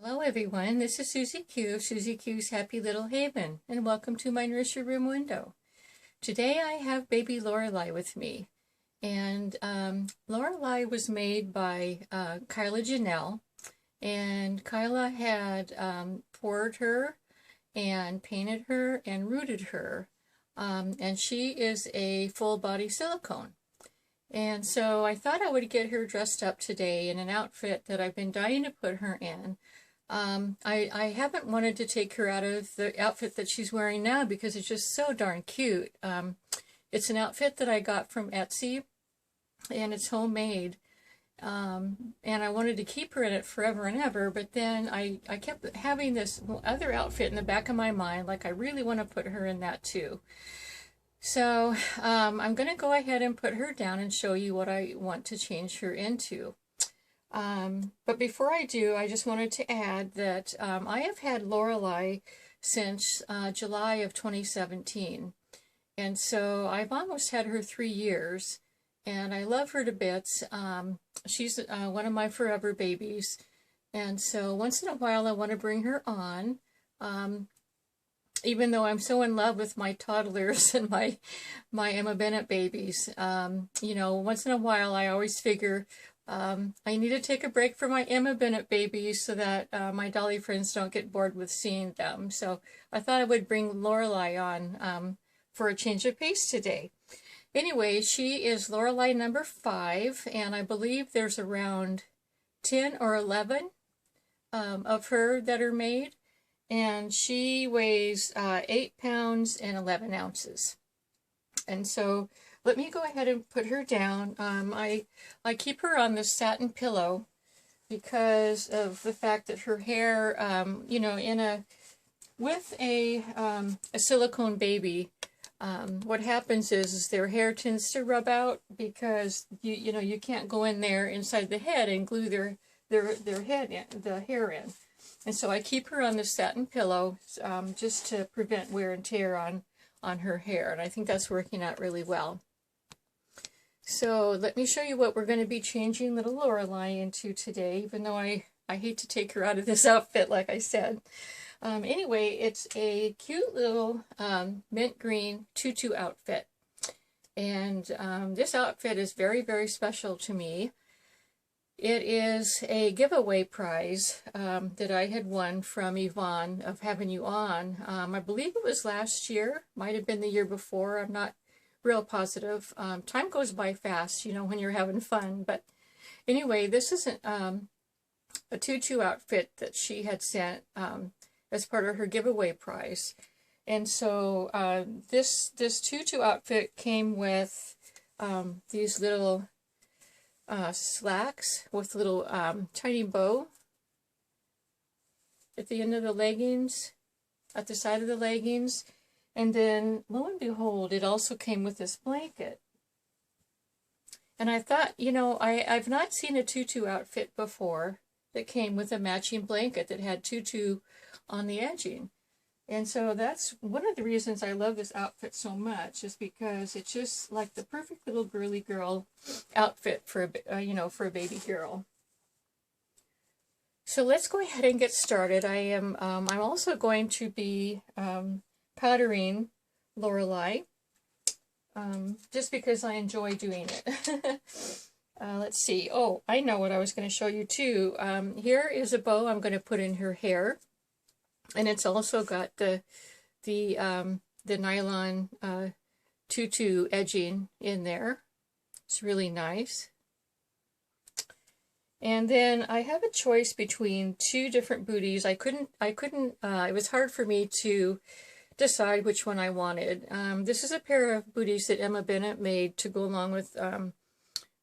Hello everyone, this is Susie Q of Susie Q's Happy Little Haven, and welcome to my nursery room window. Today I have baby Lorelei with me, and Lorelei was made by Kyla Janelle, and Kyla had poured her and painted her and rooted her, and she is a full body silicone. And so I thought I would get her dressed up today in an outfit that I've been dying to put her in. I haven't wanted to take her out of the outfit that she's wearing now because it's just so darn cute. It's an outfit that I got from Etsy, and it's homemade. And I wanted to keep her in it forever and ever, but then I kept having this other outfit in the back of my mind, like I really want to put her in that too. So I'm going to go ahead and put her down and show you what I want to change her into. But before I do, I just wanted to add that I have had Lorelei since July of 2017. And so I've almost had her 3 years, and I love her to bits. She's one of my forever babies. And so once in a while I want to bring her on. Even though I'm so in love with my toddlers and my Emma Bennett babies, you know, once in a while I always figure I need to take a break for my Emma Bennett babies so that my dolly friends don't get bored with seeing them. So I thought I would bring Lorelei on for a change of pace today. Anyway, she is Lorelei number 5, and I believe there's around 10 or 11 of her that are made. And she weighs 8 pounds and 11 ounces. And so let me go ahead and put her down. I keep her on this satin pillow because of the fact that her hair, you know, with a silicone baby, what happens is their hair tends to rub out because you know you can't go in there inside the head and glue their head in, the hair in. And so I keep her on the satin pillow just to prevent wear and tear on her hair. And I think that's working out really well. So let me show you what we're going to be changing little Lorelei into today, even though I hate to take her out of this outfit, like I said. Anyway, it's a cute little mint green tutu outfit. And this outfit is very, very special to me. It is a giveaway prize that I had won from Yvonne of Having You On. I believe it was last year, might have been the year before. I'm not real positive. Time goes by fast, you know, when you're having fun. But anyway, this is a tutu outfit that she had sent as part of her giveaway prize. And so this tutu outfit came with these little slacks with a little tiny bow at the end of the leggings, at the side of the leggings, and then lo and behold, it also came with this blanket. And I thought, you know, I've not seen a tutu outfit before that came with a matching blanket that had tutu on the edging. And so that's one of the reasons I love this outfit so much, is because it's just like the perfect little girly girl outfit for you know, for a baby girl. So let's go ahead and get started. I'm also going to be powdering Lorelei, just because I enjoy doing it. Let's see. Oh, I know what I was going to show you too. Here is a bow I'm going to put in her hair. And it's also got the nylon tutu edging in there. It's really nice. And then I have a choice between 2 different booties. It was hard for me to decide which one I wanted. This is a pair of booties that Emma Bennett made to go along with an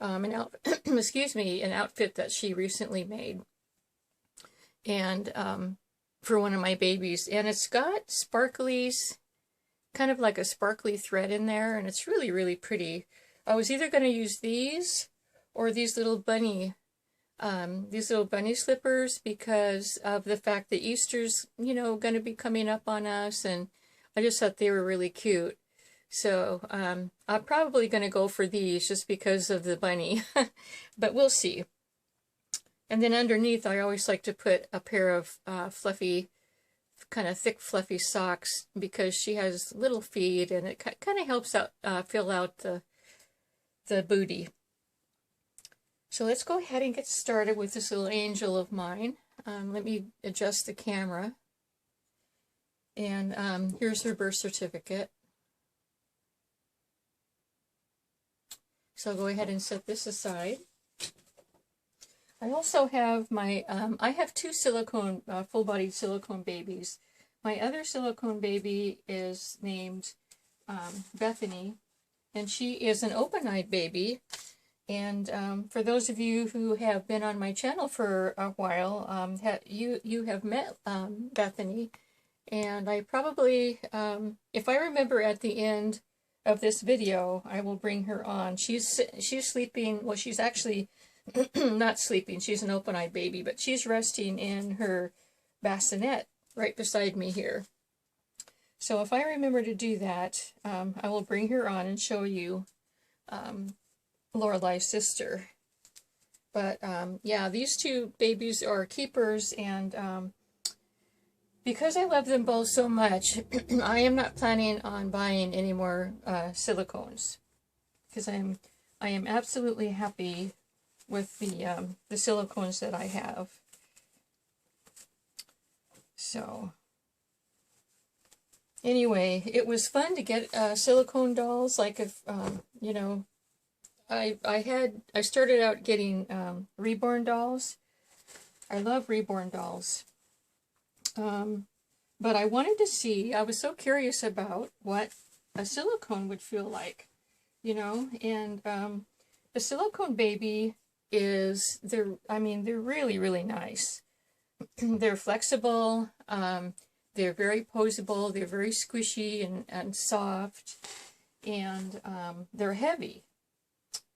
outfit that she recently made. And for one of my babies, and it's got sparklies, kind of like a sparkly thread in there, and it's really, really pretty. I was either going to use these or these little bunny slippers because of the fact that Easter's, you know, going to be coming up on us, and I just thought they were really cute. So I'm probably going to go for these just because of the bunny, but we'll see. And then underneath, I always like to put a pair of fluffy, kind of thick, fluffy socks because she has little feet, and it kind of helps out fill out the booty. So let's go ahead and get started with this little angel of mine. Let me adjust the camera. And here's her birth certificate. So I'll go ahead and set this aside. I also have my, I have two silicone, full-bodied silicone babies. My other silicone baby is named Bethany, and she is an open-eyed baby. And for those of you who have been on my channel for a while, you have met Bethany. And I probably, if I remember at the end of this video, I will bring her on. She's sleeping, well, she's actually not sleeping. She's an open-eyed baby, but she's resting in her bassinet right beside me here. So if I remember to do that, I will bring her on and show you Lorelai's sister. But yeah, these two babies are keepers, and because I love them both so much, I am not planning on buying any more silicones, because I am absolutely happy with the silicones that I have. So anyway, it was fun to get silicone dolls. Like, if you know, I started out getting reborn dolls. I love reborn dolls. But I wanted to see, I was so curious about what a silicone would feel like, you know, and the silicone baby is, I mean, they're really, really nice. They're flexible, they're very poseable, they're very squishy and soft, and they're heavy.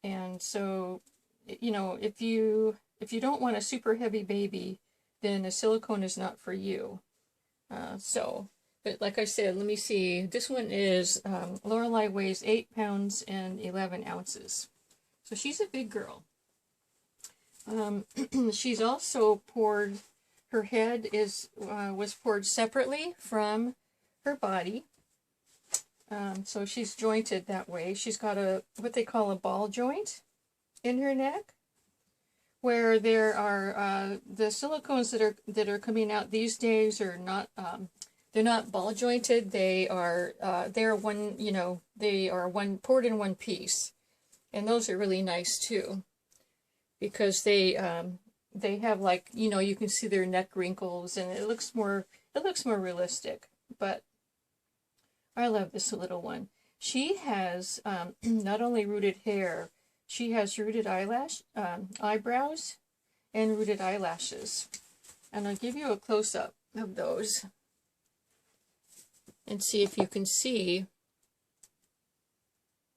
And so, you know, if you don't want a super heavy baby, then a silicone is not for you. But like I said, let me see. This one is, Lorelei weighs 8 pounds and 11 ounces. So she's a big girl. She's also poured, her head was poured separately from her body. So she's jointed that way. She's got what they call a ball joint in her neck, where there are the silicones that are coming out these days are not, they're not ball jointed. They're one, you know, they are poured in one piece, and those are really nice too, because they have, like, you know, you can see their neck wrinkles, and it looks more realistic. But I love this little one. She has not only rooted hair, she has rooted eyebrows and rooted eyelashes. And I'll give you a close-up of those and see if you can see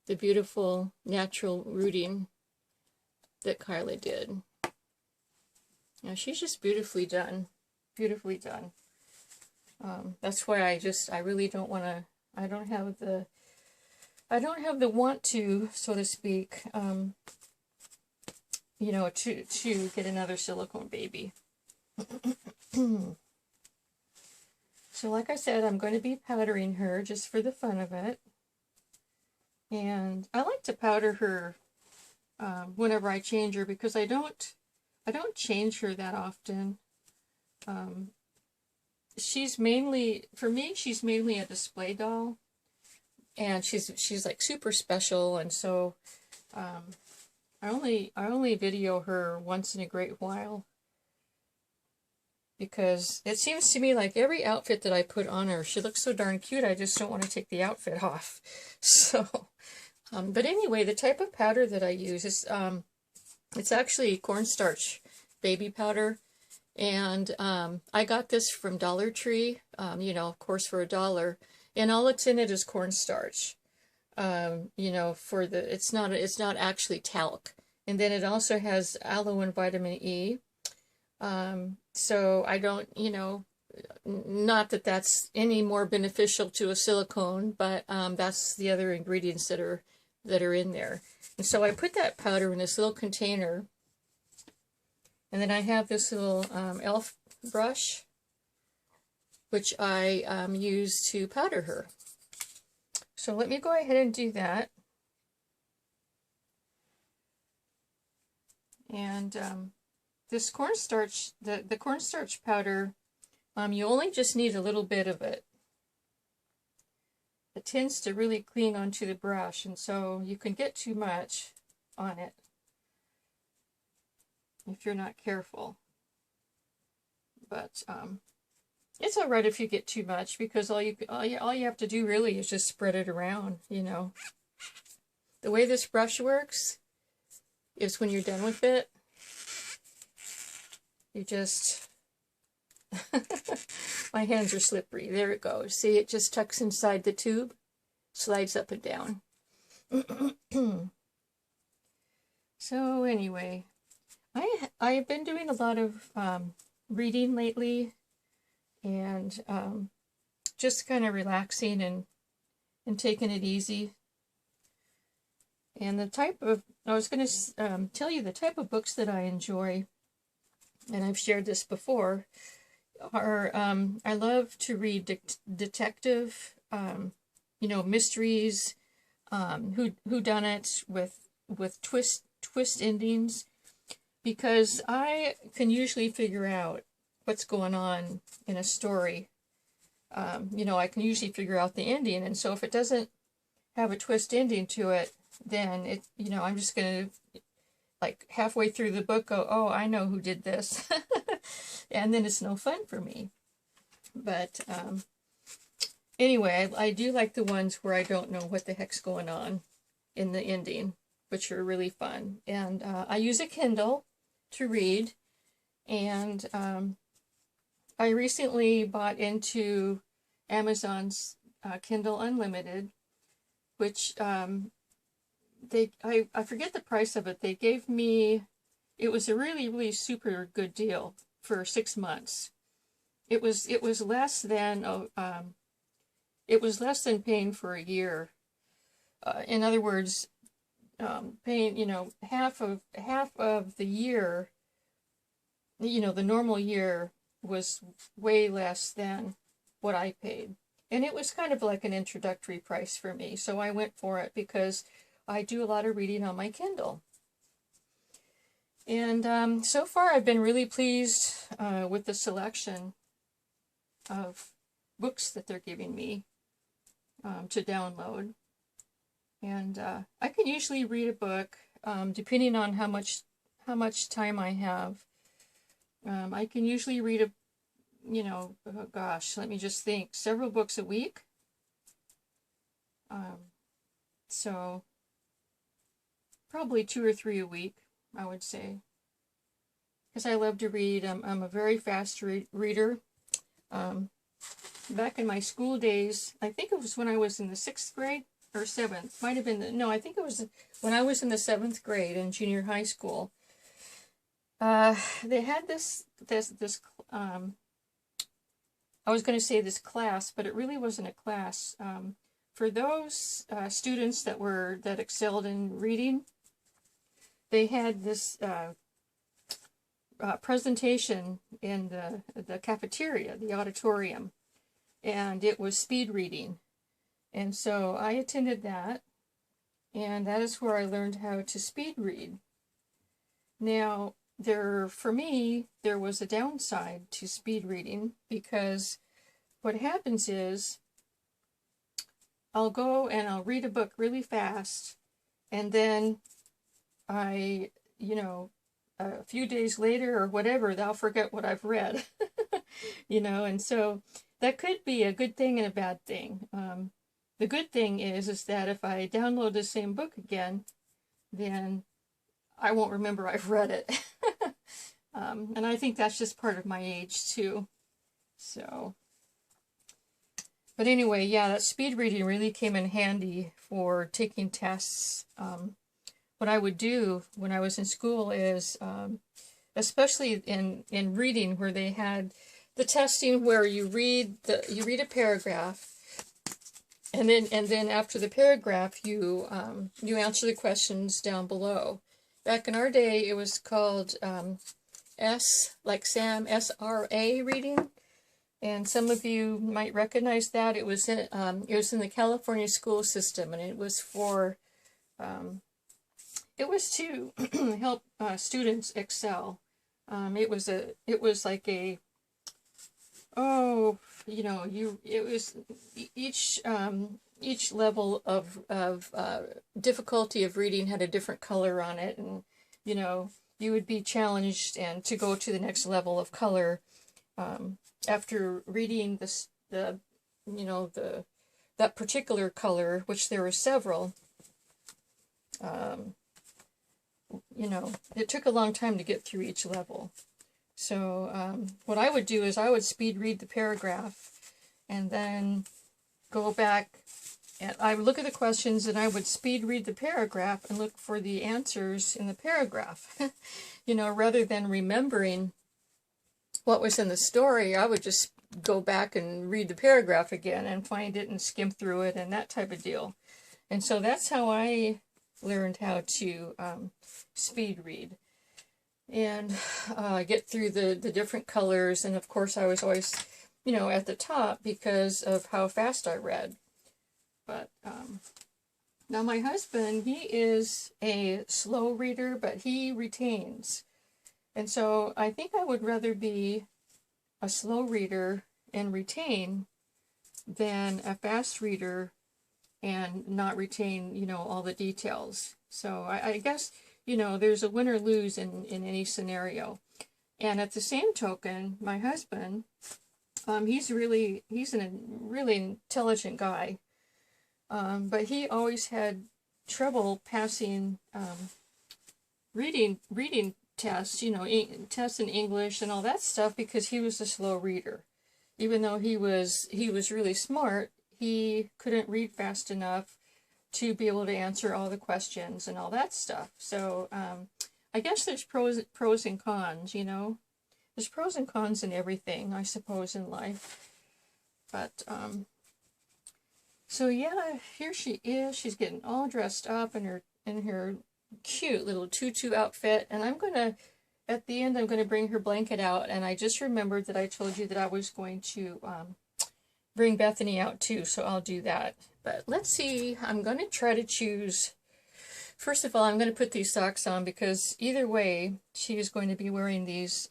the beautiful natural rooting that Kyla did. Now, she's just beautifully done. Beautifully done. That's why I really don't want to, I don't have the want to, so to speak, you know, to get another silicone baby. So like I said, I'm going to be powdering her just for the fun of it. And I like to powder her whenever I change her, because I don't change her that often. She's mainly, for me, she's mainly a display doll. And she's like super special, and so I only video her once in a great while, because it seems to me like every outfit that I put on her, she looks so darn cute, I just don't want to take the outfit off. So, but anyway, the type of powder that I use is, it's actually cornstarch baby powder, and I got this from Dollar Tree, you know, of course, for $1. And all it's in it is cornstarch. You know, it's not actually talc. And then it also has aloe and vitamin E. So I don't, you know, not that that's any more beneficial to a silicone, but that's the other ingredients that are in there. And so I put that powder in this little container, And then I have this little elf brush, which I use to powder her. So let me go ahead and do that. And this cornstarch, the cornstarch powder, you only just need a little bit of it. It tends to really cling onto the brush, and so you can get too much on it if you're not careful. But it's all right if you get too much, because all you have to do really is just spread it around, you know. The way this brush works is when you're done with it, you just my hands are slippery. There it goes. See, it just tucks inside the tube, slides up and down. So anyway, I've been doing a lot of reading lately, and just kind of relaxing and taking it easy. And the type of, I was going to tell you the type of books that I enjoy, and I've shared this before, are, I love to read detective, you know, mysteries, whodunits with twist endings, because I can usually figure out what's going on in a story. You know, I can usually figure out the ending, and so if it doesn't have a twist ending to it, then it, you know, I'm just going to, like, halfway through the book go, oh, I know who did this. And then it's no fun for me. But anyway, I do like the ones where I don't know what the heck's going on in the ending, which are really fun. And I use a Kindle to read, and I recently bought into Amazon's Kindle Unlimited, which I forget the price of it. They gave me, it was a really, really super good deal for 6 months. It was less than paying for a year. In other words, paying, you know, half of the year, you know, the normal year was way less than what I paid. And it was kind of like an introductory price for me. So I went for it because I do a lot of reading on my Kindle. And so far I've been really pleased with the selection of books that they're giving me to download. And I can usually read a book, depending on how much time I have. I can usually read you know, oh gosh, let me just think, several books a week. So probably 2 or 3 a week, I would say, because I love to read. I'm a very fast reader. Back in my school days, I think it was when I was in the 6th grade or 7th, might have been no, I think it was when I was in the 7th grade in junior high school. They had this I was going to say this class, but it really wasn't a class. For those students that excelled in reading, they had this presentation in the cafeteria, the auditorium, and it was speed reading. And so I attended that, and that is where I learned how to speed read. Now, for me, there was a downside to speed reading, because what happens is I'll go and I'll read a book really fast, and then you know, a few days later or whatever, I'll forget what I've read. You know, and so that could be a good thing and a bad thing. The good thing is that if I download the same book again, then I won't remember I've read it. And I think that's just part of my age too. So, but anyway, yeah, that speed reading really came in handy for taking tests. What I would do when I was in school is, especially in reading, where they had the testing where you read a paragraph, and then after the paragraph you answer the questions down below. Back in our day, it was called S, like Sam, SRA reading. And some of you might recognize that. It was in the California school system, and it was for it was to help students excel. It was like a, oh, you know, it was each level of difficulty of reading had a different color on it, and you know, you would be challenged and to go to the next level of color after reading that particular color, which there were several. You know, it took a long time to get through each level. So what I would do is I would speed read the paragraph and then go back and I would look at the questions and I would speed read the paragraph and look for the answers in the paragraph. You know, rather than remembering what was in the story, I would just go back and read the paragraph again and find it and skim through it and that type of deal. And so that's how I learned how to speed read and get through the different colors. And of course I was always, you know, at the top because of how fast I read. But now my husband, he is a slow reader, but he retains. And so I think I would rather be a slow reader and retain than a fast reader and not retain, you know, all the details. So I guess, you know, there's a win or lose in any scenario. And at the same token, my husband, he's a really intelligent guy. But he always had trouble passing reading tests, you know, tests in English and all that stuff because he was a slow reader. Even though he was really smart, he couldn't read fast enough to be able to answer all the questions and all that stuff. So I guess there's pros and cons, you know. There's pros and cons in everything, I suppose, in life. But so yeah, here she is. She's getting all dressed up in her cute little tutu outfit, and I'm gonna, at the end, I'm gonna bring her blanket out. And I just remembered that I told you that I was going to bring Bethany out too, so I'll do that. But let's see. I'm gonna try to choose. First of all, I'm gonna put these socks on because either way, she is going to be wearing these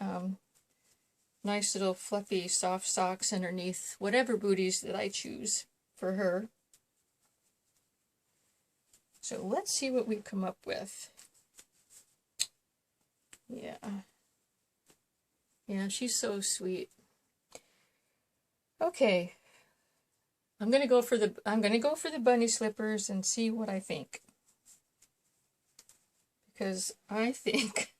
nice little fluffy soft socks underneath whatever booties that I choose for her. So let's see what we come up with. Yeah, she's so sweet. Okay. I'm gonna go for the bunny slippers and see what I think. Because I think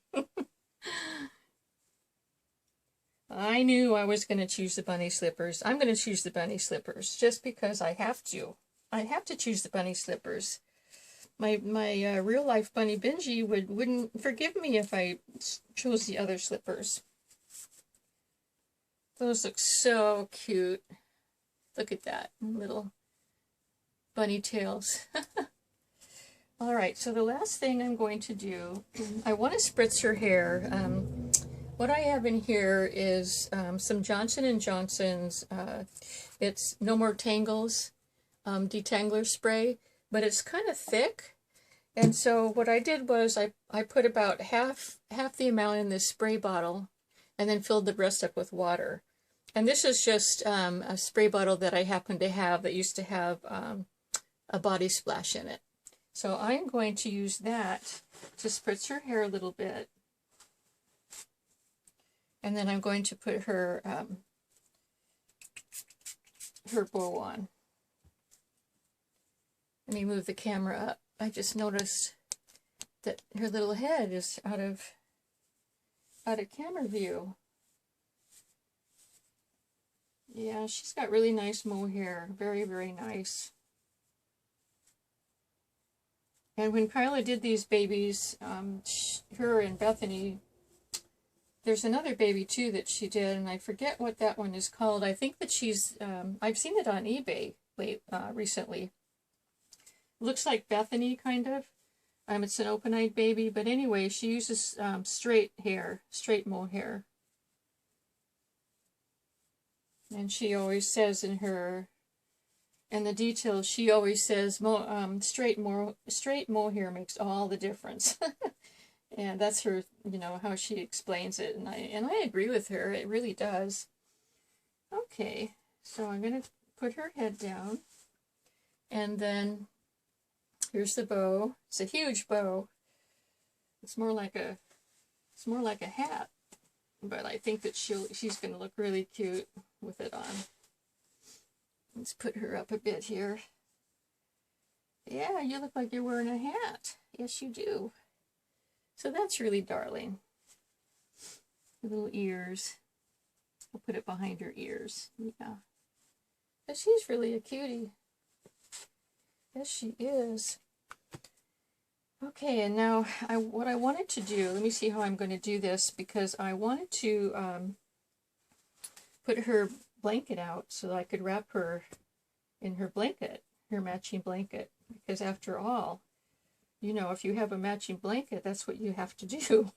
I knew I was going to choose the bunny slippers. I'm going to choose the bunny slippers just because I have to. I have to choose the bunny slippers. My real life bunny Benji wouldn't forgive me if I chose the other slippers. Those look so cute. Look at that, little bunny tails. All right, so the last thing I'm going to do, I want to spritz her hair. What I have in here is some Johnson & Johnson's, it's No More Tangles detangler spray, but it's kind of thick. And so what I did was I put about half the amount in this spray bottle and then filled the rest up with water. And this is just a spray bottle that I happen to have that used to have a body splash in it. So I'm going to use that to spritz her hair a little bit. And then I'm going to put her bow on. Let me move the camera up. I just noticed that her little head is out of camera view. Yeah, she's got really nice mohair. Very, very nice. And when Kyla did these babies, her and Bethany, there's another baby too that she did, and I forget what that one is called. I think that she's, I've seen it on eBay recently. Looks like Bethany, kind of. It's an open-eyed baby, but anyway, she uses straight mohair. And she always says in the details, she always says straight mohair makes all the difference. And that's her, how she explains it, and I agree with her. It really does. Okay, so I'm going to put her head down, and then here's the bow. It's a huge bow. It's more like a hat, but I think that she's going to look really cute with it on. Let's put her up a bit here. Yeah, you look like you're wearing a hat. Yes, you do. So that's really darling. The little ears. I'll put it behind her ears. Yeah. But she's really a cutie. Yes, she is. Okay, and now what I wanted to do, let me see how I'm going to do this, because I wanted to put her blanket out so that I could wrap her in her blanket, her matching blanket, because after all, if you have a matching blanket, that's what you have to do.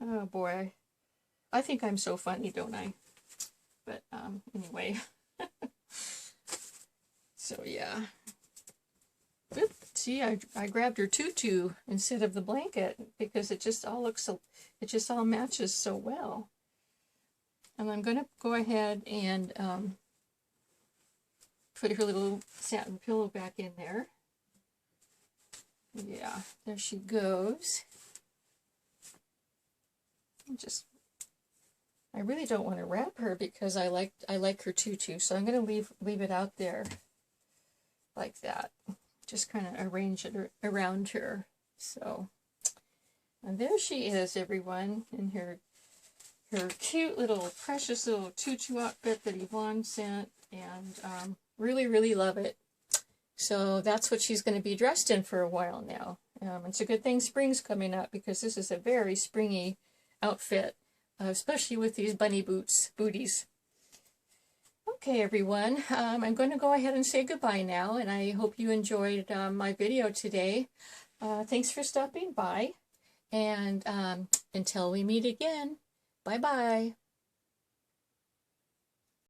Oh boy, I think I'm so funny, don't I? But anyway, so yeah. Oop, see, I grabbed her tutu instead of the blanket because it just all matches so well. And I'm going to go ahead and put her little satin pillow back in there. Yeah, there she goes. I really don't want to wrap her because I like her tutu, so I'm going to leave it out there like that. Just kind of arrange it around her. So, and there she is, everyone, in her cute little precious little tutu outfit that Yvonne sent, and really, really love it. So that's what she's going to be dressed in for a while now. It's a good thing spring's coming up because this is a very springy outfit, especially with these bunny booties. Okay, everyone, I'm going to go ahead and say goodbye now, and I hope you enjoyed my video today. Thanks for stopping by, and until we meet again, bye-bye.